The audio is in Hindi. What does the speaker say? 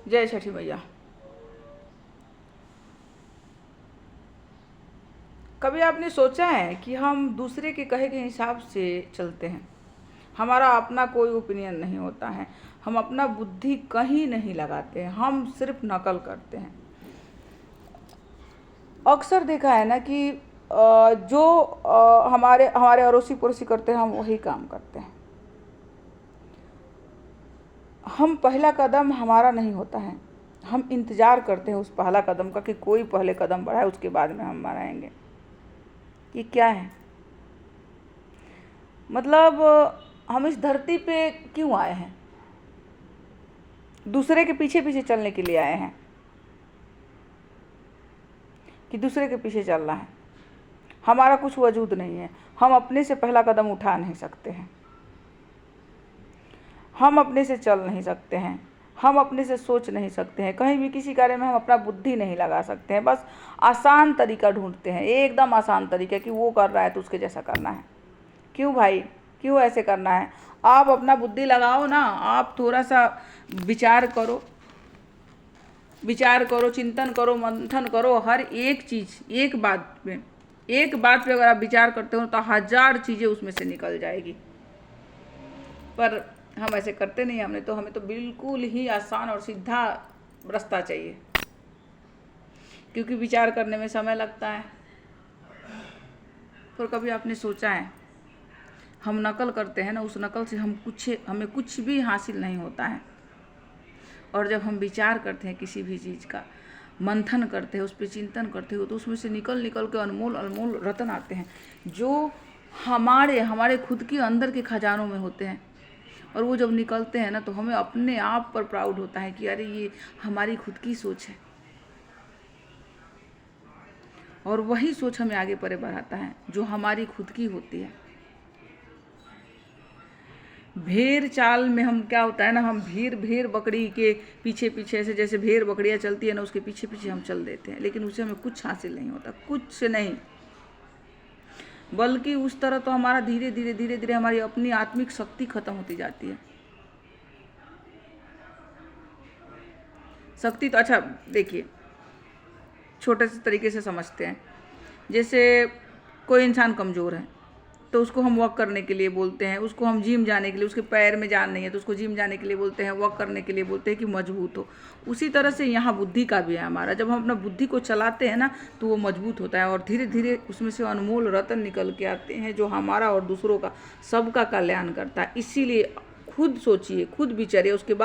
जय छठी मैया। कभी आपने सोचा है कि हम दूसरे के कहे के हिसाब से चलते हैं? हमारा अपना कोई ओपिनियन नहीं होता है, हम अपना बुद्धि कहीं नहीं लगाते हैं, हम सिर्फ नकल करते हैं। अक्सर देखा है ना कि जो हमारे हमारे अड़ोसी पड़ोसी करते हैं हम वही काम करते हैं। हम पहला कदम हमारा नहीं होता है, हम इंतज़ार करते हैं उस पहला कदम का कि कोई पहले कदम बढ़ाए, उसके बाद में हम बढ़ाएंगे। ये क्या है? मतलब हम इस धरती पे क्यों आए हैं? दूसरे के पीछे पीछे चलने के लिए आए हैं कि दूसरे के पीछे चलना है? हमारा कुछ वजूद नहीं है, हम अपने से पहला कदम उठा नहीं सकते हैं, हम अपने से चल नहीं सकते हैं, हम अपने से सोच नहीं सकते हैं, कहीं भी किसी कार्य में हम अपना बुद्धि नहीं लगा सकते हैं। बस आसान तरीका ढूंढते हैं, एकदम आसान तरीका कि वो कर रहा है तो उसके जैसा करना है। क्यों भाई, क्यों ऐसे करना है? आप अपना बुद्धि लगाओ ना, आप थोड़ा सा विचार करो, चिंतन करो, मंथन करो। हर एक चीज़ एक बात पे अगर आप विचार करते हो तो 1000 चीज़ें उसमें से निकल जाएगी। पर हम ऐसे करते नहीं, हमें तो बिल्कुल ही आसान और सीधा रास्ता चाहिए, क्योंकि विचार करने में समय लगता है। पर कभी आपने सोचा है, हम नकल करते हैं ना, उस नकल से हमें कुछ भी हासिल नहीं होता है। और जब हम विचार करते हैं किसी भी चीज़ का, मंथन करते हैं, उस पर चिंतन करते हो, तो उसमें से निकल के अनमोल रत्न आते हैं, जो हमारे खुद के अंदर के खजानों में होते हैं। और वो जब निकलते हैं ना, तो हमें अपने आप पर प्राउड होता है कि अरे ये हमारी खुद की सोच है। और वही सोच हमें आगे पर बढ़ाता है जो हमारी खुद की होती है। भेड़ चाल में हम क्या होता है ना, हम भेड़ बकरी के पीछे पीछे से, जैसे भेड़ बकरियाँ चलती है ना, उसके पीछे पीछे हम चल देते हैं, लेकिन उससे हमें कुछ हासिल नहीं होता, कुछ नहीं। बल्कि उस तरह तो हमारा धीरे धीरे हमारी अपनी आत्मिक शक्ति खत्म होती जाती है। शक्ति तो अच्छा देखिए, छोटे से तरीके से समझते हैं। जैसे कोई इंसान कमज़ोर है तो उसको हम वॉक करने के लिए बोलते हैं, उसको हम जिम जाने के लिए, उसके पैर में जान नहीं है तो उसको जिम जाने के लिए बोलते हैं, वॉक करने के लिए बोलते हैं कि मजबूत हो। उसी तरह से यहाँ बुद्धि का भी है हमारा, जब हम अपना बुद्धि को चलाते हैं ना तो वो मजबूत होता है, और धीरे धीरे उसमें से अनमोल रत्न निकल के आते हैं जो हमारा और दूसरों का, सबका कल्याण करता है। इसीलिए खुद सोचिए, खुद विचारिए, उसके बाद